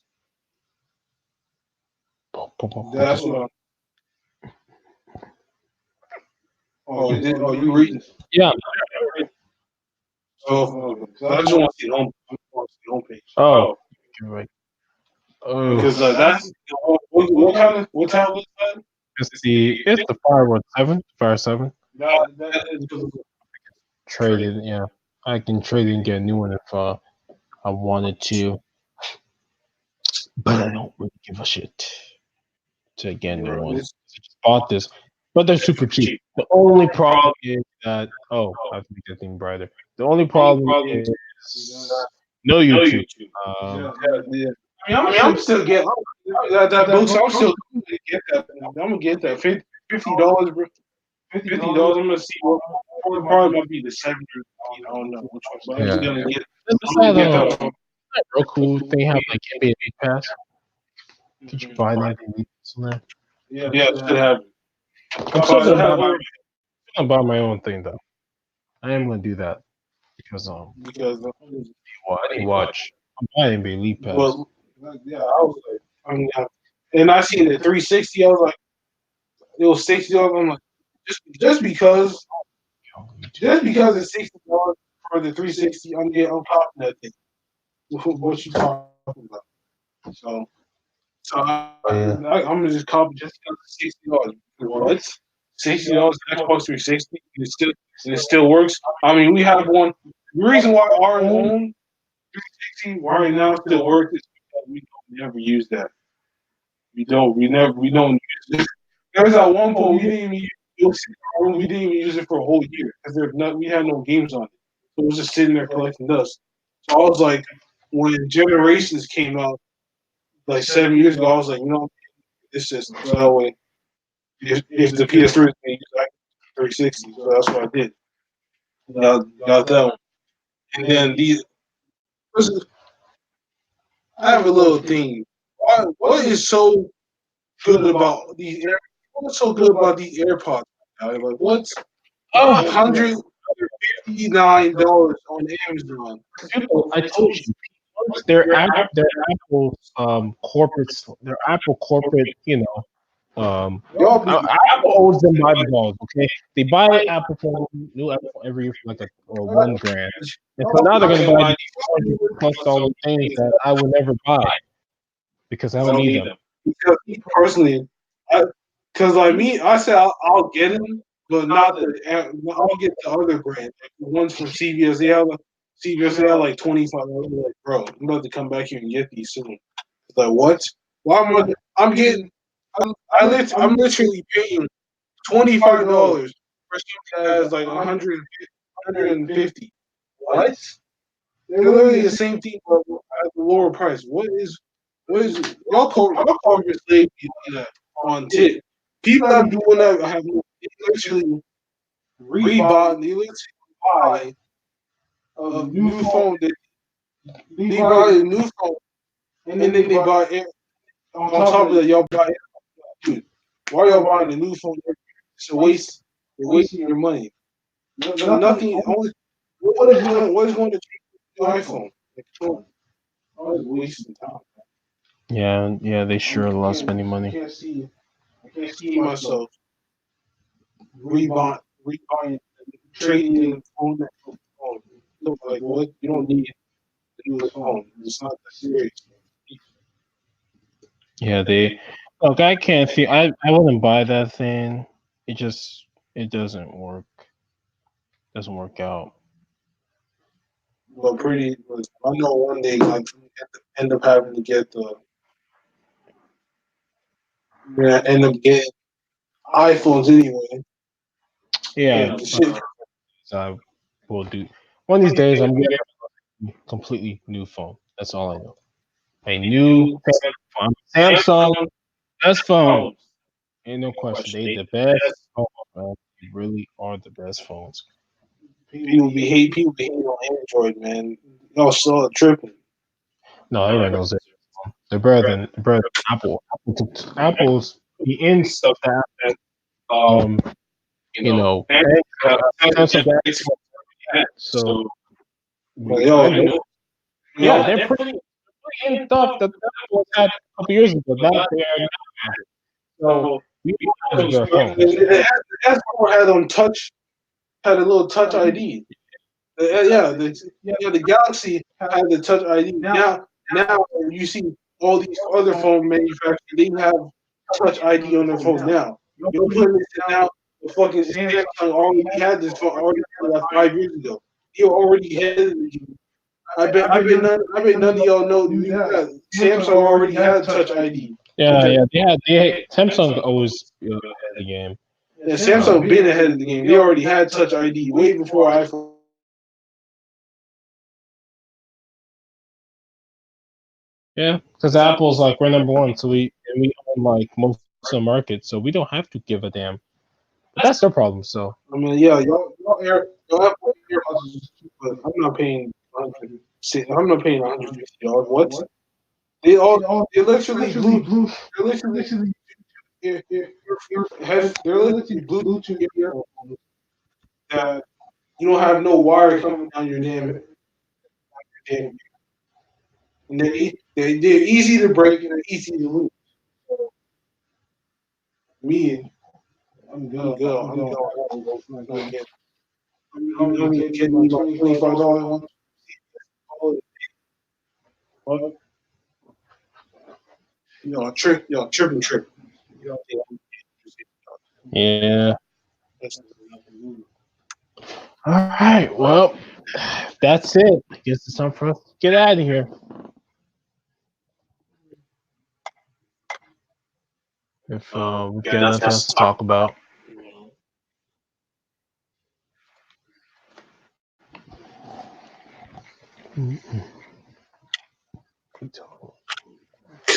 what. You reading? Yeah. Oh, so I just want to see the home. I want to see the homepage. Oh. You're right. Oh. Because that's what tablet is that? It's the Fire 7. That is Trade it, yeah. I can trade it and get a new one if I wanted to. But I don't really give a shit to get new ones. I just bought this. But they're super cheap. The only problem is that I have to make that thing brighter. The only problem is no YouTube. yeah. I mean, I'm still getting that book. So I'm still gonna get that. I'm gonna get that $50, bro. $50. I'm gonna see what probably might be the 70. I don't know which one, but I'm just gonna get. I'm gonna get that. Roku thing have like NBA League Pass. Could you buy that and leave this on there? Yeah, it should have. I'm still gonna buy my own thing though. I am gonna do that because I need to watch. I'm buying NBA League Pass. Well, yeah, I was like, and I seen the 360. I was like, it was $60. I'm like, just because it's $60 for the 360, I'm getting on top of that thing. What you talking about? I'm gonna just copy just because it's $60. What? $60 Xbox 360 and it still works. I mean, we have one. The reason why our own 360 right now still works is because we don't never use that. We don't use it. There was at one point we didn't even use it for a whole year because we had no games on it. So it was just sitting there collecting dust. So I was like, when Generations came out like 7 years ago, I was like, this system. So that way, if the PS3 is going to use like 360, so that's what I did. Got that one. And then I have a little thing. What is so good about these What's so good about these AirPods? Like what's $159 on Amazon? I told you, they're Apple corporate, Y'all be Apple owes them by the balls. Okay, they buy Apple phone, new Apple phone every year for like $1 grand, and so now they're gonna buy these $400+ things that I would never buy because I don't need them. because me personally, because like me, I said I'll get them, but not the. I'll get the other brand, like the ones from CVS. CVS. They have like 25. Like, bro, I'm about to come back here and get these soon. It's like what? Why am I? I'm getting. I'm literally paying $25 for something that is like 150. What? They're literally the same thing but at the lower price. What is y'all call your slave on tip? People that doing that have they literally rebought. They literally buy a new phone. They buy a new phone, and then they buy it on top of that. Y'all buy it. Dude, why y'all buying a new phone? It's a waste. You're wasting your money. Nothing. Only what is going to change the iPhone? Like, I was wasting time. Yeah, they sure love spending I money. can't see. I can't see See myself myself rebuying, trading in phone that phone. Look like what? You don't need the newest phone. It's not that serious. Yeah, they look. I can't see. I wouldn't buy that thing. It doesn't work. Doesn't work out. But I know one day like end up having to get end up getting iPhones anyway. Yeah, The shit. I will do. One of these days, I'm getting a completely new phone. That's all I know. A new phone. Samsung, best phone. Ain't no question. They the best phone. Man. They really are the best phones. People be hating on Android, man. Y'all saw tripping. No, everyone knows it. They're better than Apple. Apple's the in stuff that Samsung Galaxy had. So Like, yo, yeah, they're pretty in stuff that Apple had a couple years ago. That they are now. So we have better phones. the S4 had a little touch ID. The Galaxy had the touch ID. Now you see all these other phone manufacturers. They have touch ID on their phones now. You're putting this now. The fucking Samsung already had this phone already had it like 5 years ago. He already had it. I bet none of y'all know that Samsung already had touch ID. Yeah. Samsung always ahead of the game. Yeah, Samsung been ahead of the game. They already had touch ID way before iPhone. Yeah, because Apple's like we're number one, so we own like most of the market, so we don't have to give a damn. But that's their problem. So I mean, yeah, y'all have AirPods, but I'm not paying 100. I'm not paying 150. What? They literally blue. They're literally they're literally Bluetooth earphones that you don't have no wire coming down your damn. And they're easy to break and they're easy to lose. Me, I'm good. I'm going to get. I mean, getting me about $25 one. Tripping. yeah. All right. Well, that's it. I guess it's time for us to get out of here. If we've got nothing else to talk about.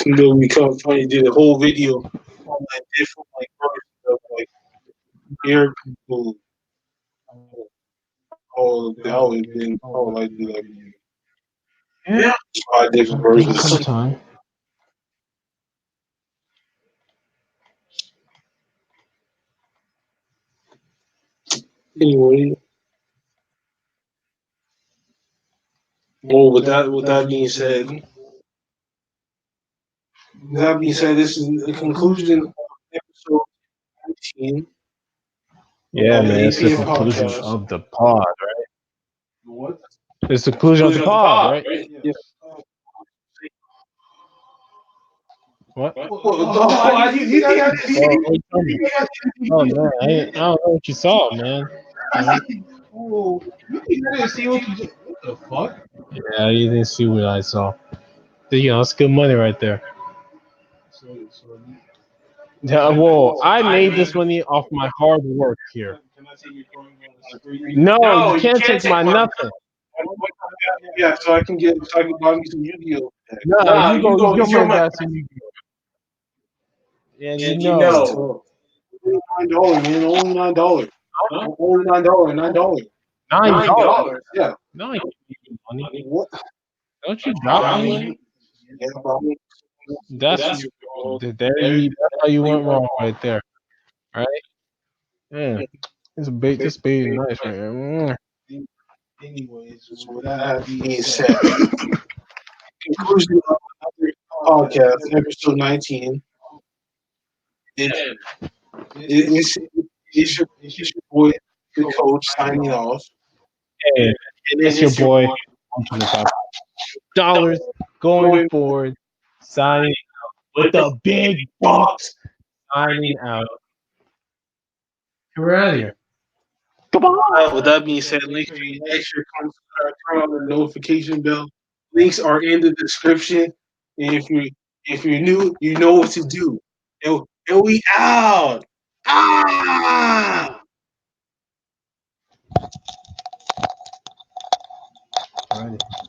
It'll become funny. Did a whole video on like different like versions of like air people. Oh, how it been? How like do like Yeah. 5 different versions. Sometime. Anyway, well, with that being said, this is the conclusion of APF19. Yeah, man, it's the APF conclusion podcast. of the pod, right? What? It's the conclusion of the pod, right? Yeah. What? You think I didn't see Oh, it? what you talking about? Oh man, I don't know what you saw, man. Oh, you think I didn't see what you did? What the fuck? Yeah, you didn't see what I saw. You know, it's good money right there. So Yeah, well, I made this money off my hard work here. can I take your coin on a spree? No, you can't take my nothing. Yeah, so I can buy me some Yu-Gi-Oh. No, you go you get go your my gas and you go. And you know, so $9, man. Only $9. Only $9. $9. Yeah. No, you can't make money. What? Don't you drop me money? Yeah, probably. That's that's how you went wrong right there. Right? Yeah. It's a bait. This bait is nice right here. Anyways, So with with that that being being said, said, conclusion of another podcast, episode 19. It, it's, it's your boy, the coach, signing off. Hey, and it's your boy on to the top. Dollars going Going forward, signing with the big bucks, signing out. We're out of here. Goodbye. with that being said, make sure you turn on the notification bell. Links are in the description. And if you're new, you know what to do. And we out. Ah! Alrighty.